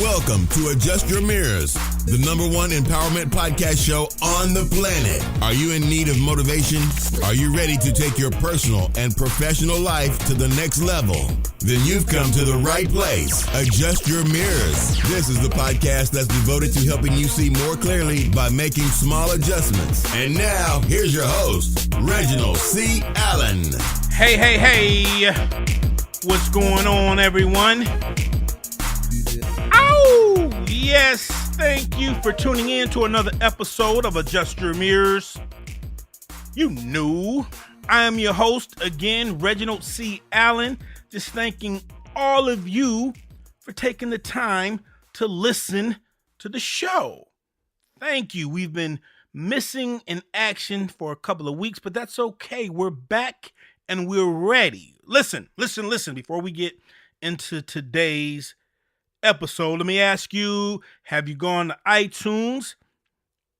Welcome to Adjust Your Mirrors, the #1 empowerment podcast show on the planet. Are you in need of motivation? Are you ready to take your personal and professional life to the next level? Then you've come to the right place. Adjust Your Mirrors. This is the podcast that's devoted to helping you see more clearly by making small adjustments. And now, here's your host, Reginald C. Allen. Hey. What's going on, everyone? Oh, yes. Thank you for tuning in to another episode of Adjust Your Mirrors. You knew. I am your host again, Reginald C. Allen. Just thanking all of you for taking the time to listen to the show. Thank you. We've been missing in action for a couple of weeks, but that's okay. We're back and we're ready. Listen. Before we get into today's episode, let me ask you, have you gone to iTunes?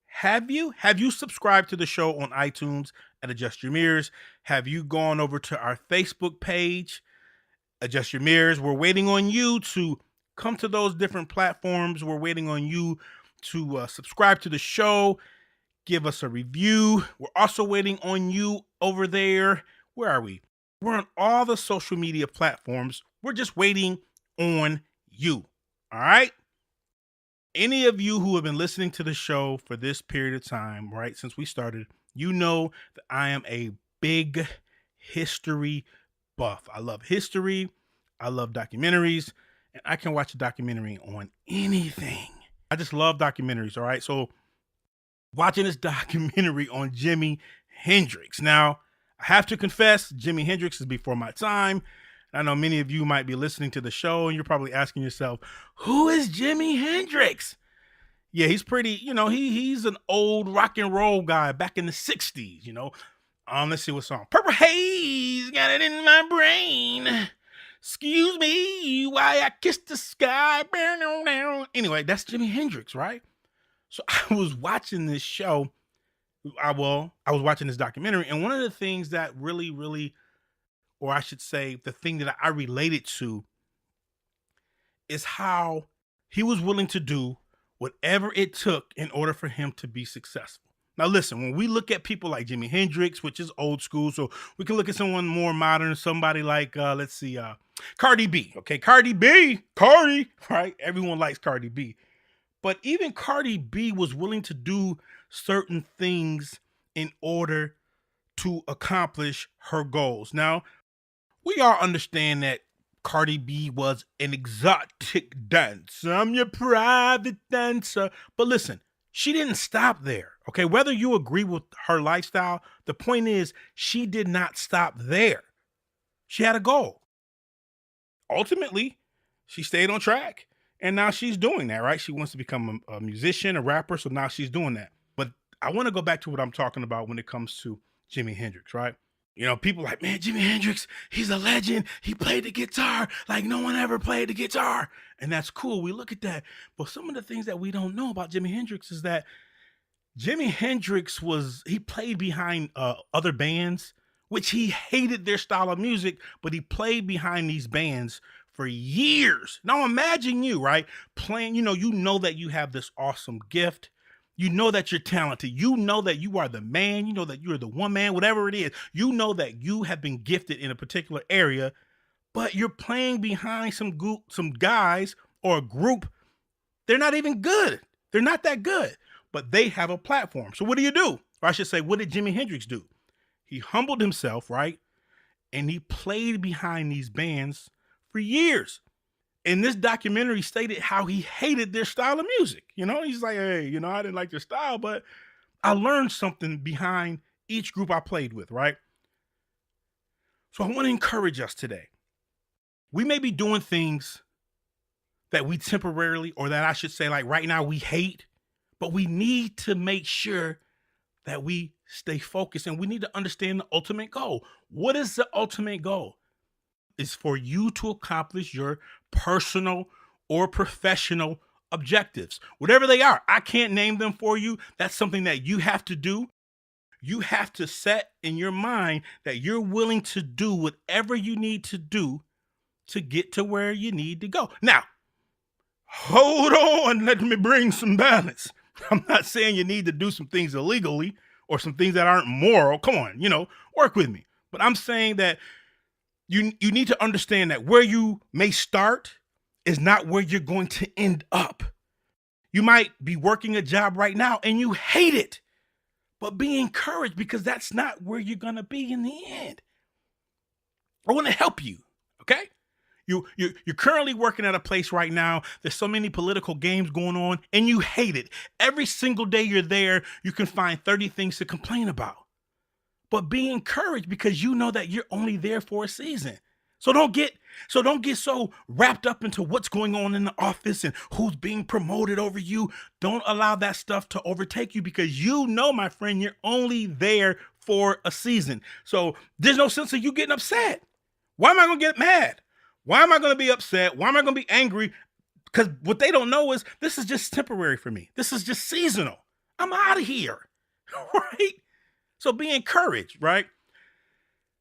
Have you subscribed to the show on iTunes at Adjust Your Mirrors? Have you gone over to our Facebook page, Adjust Your Mirrors? We're waiting on you to come to those different platforms. We're waiting on you to subscribe to the show, give us a review. We're also waiting on you over there. Where are we? We're on all the social media platforms. We're just waiting on you. All right? Any of you who have been listening to the show for this period of time, right, since we started, you know that I am a big history buff. I love history. I love documentaries. And I can watch a documentary on anything. I just love documentaries, all right? So watching this documentary on Jimi Hendrix. Now, I have to confess, Jimi Hendrix is before my time. I know many of you might be listening to the show and you're probably asking yourself, who is Jimi Hendrix? Yeah, he's pretty, he's an old rock and roll guy back in the 60s, Let's see what song. Purple Haze, got it in my brain. Excuse me, why I kissed the sky. Anyway, that's Jimi Hendrix, right? So I was watching this show. I was watching this documentary, and one of the things that really, or I should say, the thing that I related to is how he was willing to do whatever it took in order for him to be successful. Now, listen, when we look at people like Jimi Hendrix, which is old school, so we can look at someone more modern, somebody like, Cardi B. Okay, Cardi, right? Everyone likes Cardi B. But even Cardi B was willing to do certain things in order to accomplish her goals. Now, we all understand that Cardi B was an exotic dancer. I'm your private dancer. But listen, she didn't stop there. Okay, whether you agree with her lifestyle, the point is she did not stop there. She had a goal. Ultimately, she stayed on track. And now she's doing that, right? She wants to become a musician, a rapper. So now she's doing that. But I want to go back to what I'm talking about when it comes to Jimi Hendrix, right? People like, man, Jimi Hendrix, he's a legend. He played the guitar like no one ever played the guitar. And that's cool. We look at that. But some of the things that we don't know about Jimi Hendrix is that Jimi Hendrix he played behind other bands, which he hated their style of music, but he played behind these bands for years. Now imagine you, right? Playing, you know that you have this awesome gift. You know that you're talented. You know that you are the man. You know that you're the one man, whatever it is. You know that you have been gifted in a particular area, but you're playing behind some guys or a group. They're not even good. They're not that good, but they have a platform. So what do? Or I should say, what did Jimi Hendrix do? He humbled himself, right? And he played behind these bands for years. And this documentary stated how he hated their style of music. He's like, hey, I didn't like their style, but I learned something behind each group I played with, right? So I want to encourage us today. We may be doing things that we temporarily, or that I should say, like right now we hate, but we need to make sure that we stay focused and we need to understand the ultimate goal. What is the ultimate goal? Is for you to accomplish your personal or professional objectives, whatever they are. I can't name them for you. That's something that you have to do. You have to set in your mind that you're willing to do whatever you need to do to get to where you need to go. Now, hold on, let me bring some balance. I'm not saying you need to do some things illegally or some things that aren't moral. Come on, work with me. But I'm saying that you need to understand that where you may start is not where you're going to end up. You might be working a job right now and you hate it, but be encouraged because that's not where you're going to be in the end. I want to help you, okay? You're currently working at a place right now. There's so many political games going on and you hate it. Every single day you're there, you can find 30 things to complain about. But be encouraged because you know that you're only there for a season. So don't get so wrapped up into what's going on in the office and who's being promoted over you. Don't allow that stuff to overtake you because you know, my friend, you're only there for a season. So there's no sense of you getting upset. Why am I going to get mad? Why am I going to be upset? Why am I going to be angry? Because what they don't know is this is just temporary for me. This is just seasonal. I'm out of here, right? So be encouraged, right?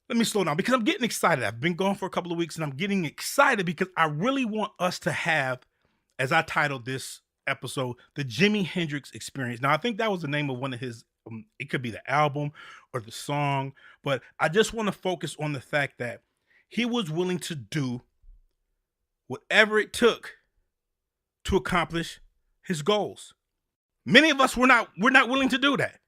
Let me slow down because I'm getting excited. I've been gone for a couple of weeks and I'm getting excited because I really want us to have, as I titled this episode, the Jimi Hendrix Experience. Now, I think that was the name of one of his, it could be the album or the song, but I just want to focus on the fact that he was willing to do whatever it took to accomplish his goals. Many of us we're not willing to do that.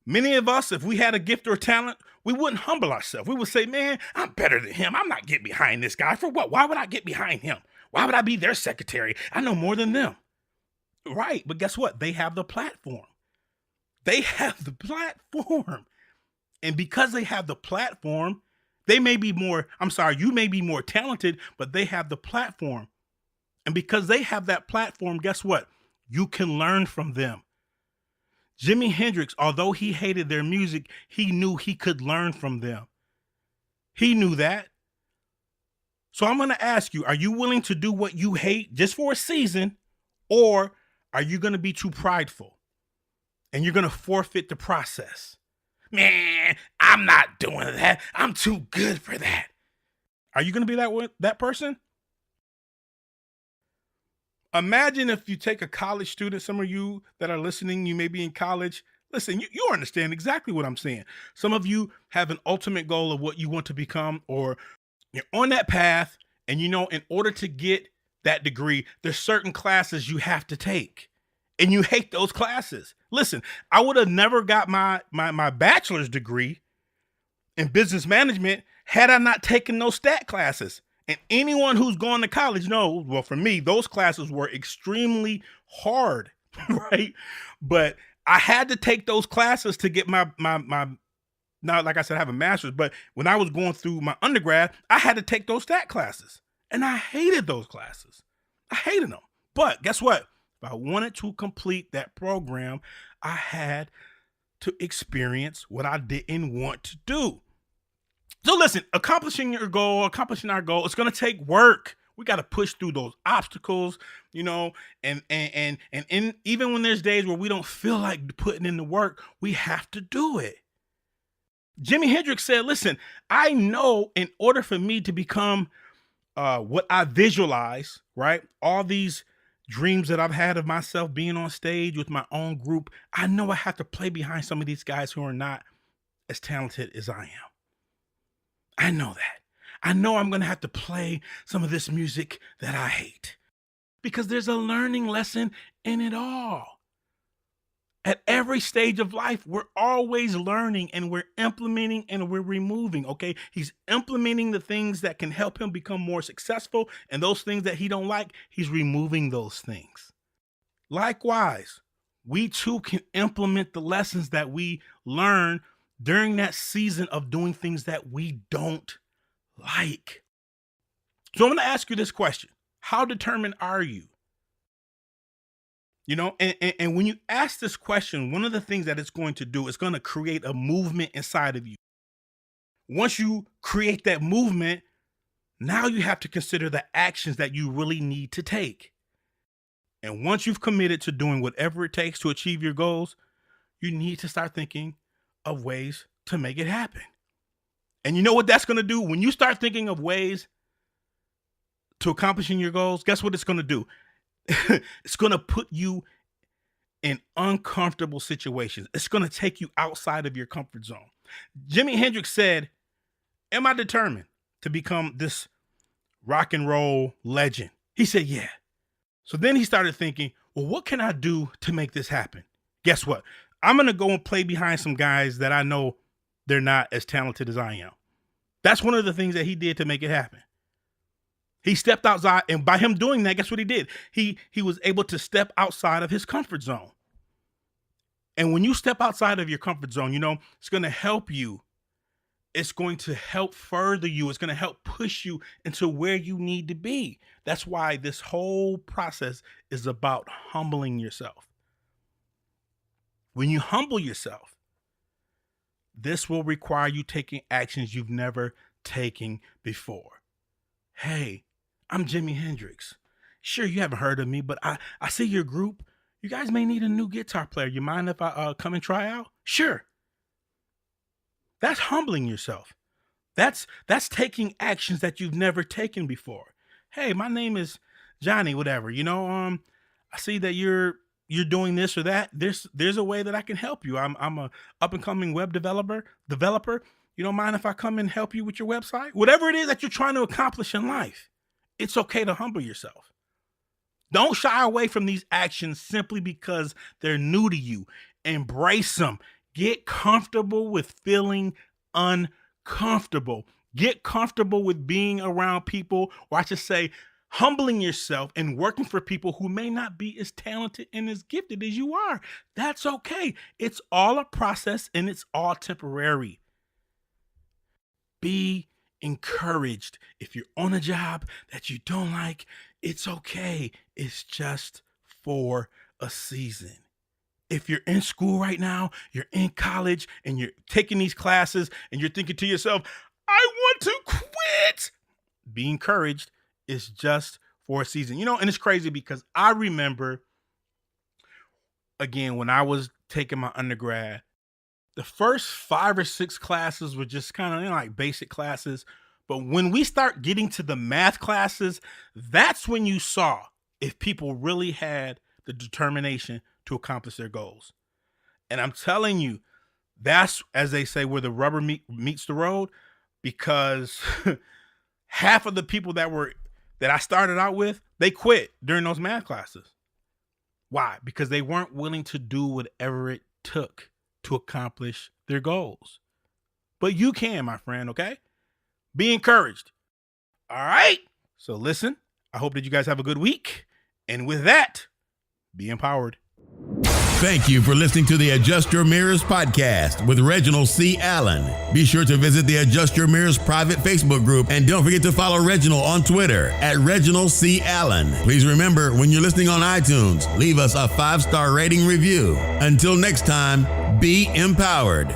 Many of us, if we had a gift or a talent, we wouldn't humble ourselves. We would say, man, I'm better than him. I'm not getting behind this guy. For what? Why would I get behind him? Why would I be their secretary? I know more than them. Right. But guess what? They have the platform. They have the platform. And because they have the platform, you may be more talented, but they have the platform. And because they have that platform, guess what? You can learn from them. Jimi Hendrix, although he hated their music, he knew he could learn from them. He knew that. So I'm going to ask you, are you willing to do what you hate just for a season, or are you going to be too prideful and you're going to forfeit the process? Man, I'm not doing that. I'm too good for that. Are you going to be that person? Imagine if you take a college student, some of you that are listening, you may be in college. Listen, you understand exactly what I'm saying. Some of you have an ultimate goal of what you want to become, or you're on that path and in order to get that degree, there's certain classes you have to take and you hate those classes. Listen, I would have never got my bachelor's degree in business management had I not taken those stat classes. And anyone who's gone to college knows, well, for me, those classes were extremely hard, right? But I had to take those classes to get my now, like I said, I have a master's, but when I was going through my undergrad, I had to take those stat classes. And I hated those classes. I hated them. But guess what? If I wanted to complete that program, I had to experience what I didn't want to do. So listen, accomplishing our goal, it's going to take work. We got to push through those obstacles, and even when there's days where we don't feel like putting in the work, we have to do it. Jimi Hendrix said, listen, I know in order for me to become what I visualize, right? All these dreams that I've had of myself being on stage with my own group, I know I have to play behind some of these guys who are not as talented as I am. I know that. I know I'm going to have to play some of this music that I hate because there's a learning lesson in it all. At every stage of life, we're always learning and we're implementing and we're removing, okay? He's implementing the things that can help him become more successful, and those things that he don't like, he's removing those things. Likewise, we too can implement the lessons that we learn during that season of doing things that we don't like. So I'm going to ask you this question. How determined are you? And when you ask this question, one of the things that it's going to do is going to create a movement inside of you. Once you create that movement, now you have to consider the actions that you really need to take. And once you've committed to doing whatever it takes to achieve your goals, you need to start thinking of ways to make it happen. And you know what that's going to do? When you start thinking of ways to accomplishing your goals, guess what it's going to do? It's going to put you in uncomfortable situations. It's going to take you outside of your comfort zone. Jimi Hendrix said, am I determined to become this rock and roll legend? He said, yeah. So then he started thinking, well, what can I do to make this happen? Guess what? I'm going to go and play behind some guys that I know they're not as talented as I am. That's one of the things that he did to make it happen. He stepped outside, and by him doing that, guess what he did? He was able to step outside of his comfort zone. And when you step outside of your comfort zone, it's going to help you. It's going to help further you. It's going to help push you into where you need to be. That's why this whole process is about humbling yourself. When you humble yourself, this will require you taking actions you've never taken before. Hey, I'm Jimi Hendrix. Sure, you haven't heard of me, but I see your group. You guys may need a new guitar player. You mind if I come and try out? Sure. That's humbling yourself. That's taking actions that you've never taken before. Hey, my name is Johnny, whatever. I see that you're doing this or that. There's a way that I can help you. I'm a up and coming web developer. You don't mind if I come and help you with your website? Whatever it is that you're trying to accomplish in life, it's okay to humble yourself. Don't shy away from these actions simply because they're new to you. Embrace them. Get comfortable with feeling uncomfortable. Get comfortable with being around people, or I should say, humbling yourself and working for people who may not be as talented and as gifted as you are. That's okay. It's all a process and it's all temporary. Be encouraged. If you're on a job that you don't like, it's okay. It's just for a season. If you're in school right now, you're in college and you're taking these classes and you're thinking to yourself, I want to quit. Be encouraged. It's just for a season. And it's crazy because I remember, again, when I was taking my undergrad, the first 5 or 6 classes were just kind of like basic classes. But when we start getting to the math classes, that's when you saw if people really had the determination to accomplish their goals. And I'm telling you, that's, as they say, where the rubber meets the road, because half of the people that I started out with, they quit during those math classes. Why? Because they weren't willing to do whatever it took to accomplish their goals. But you can, my friend, okay? Be encouraged. All right? So listen, I hope that you guys have a good week. And with that, be empowered. Thank you for listening to the Adjust Your Mirrors podcast with Reginald C. Allen. Be sure to visit the Adjust Your Mirrors private Facebook group, and don't forget to follow Reginald on Twitter at Reginald C. Allen. Please remember, when you're listening on iTunes, leave us a 5-star rating review. Until next time, be empowered.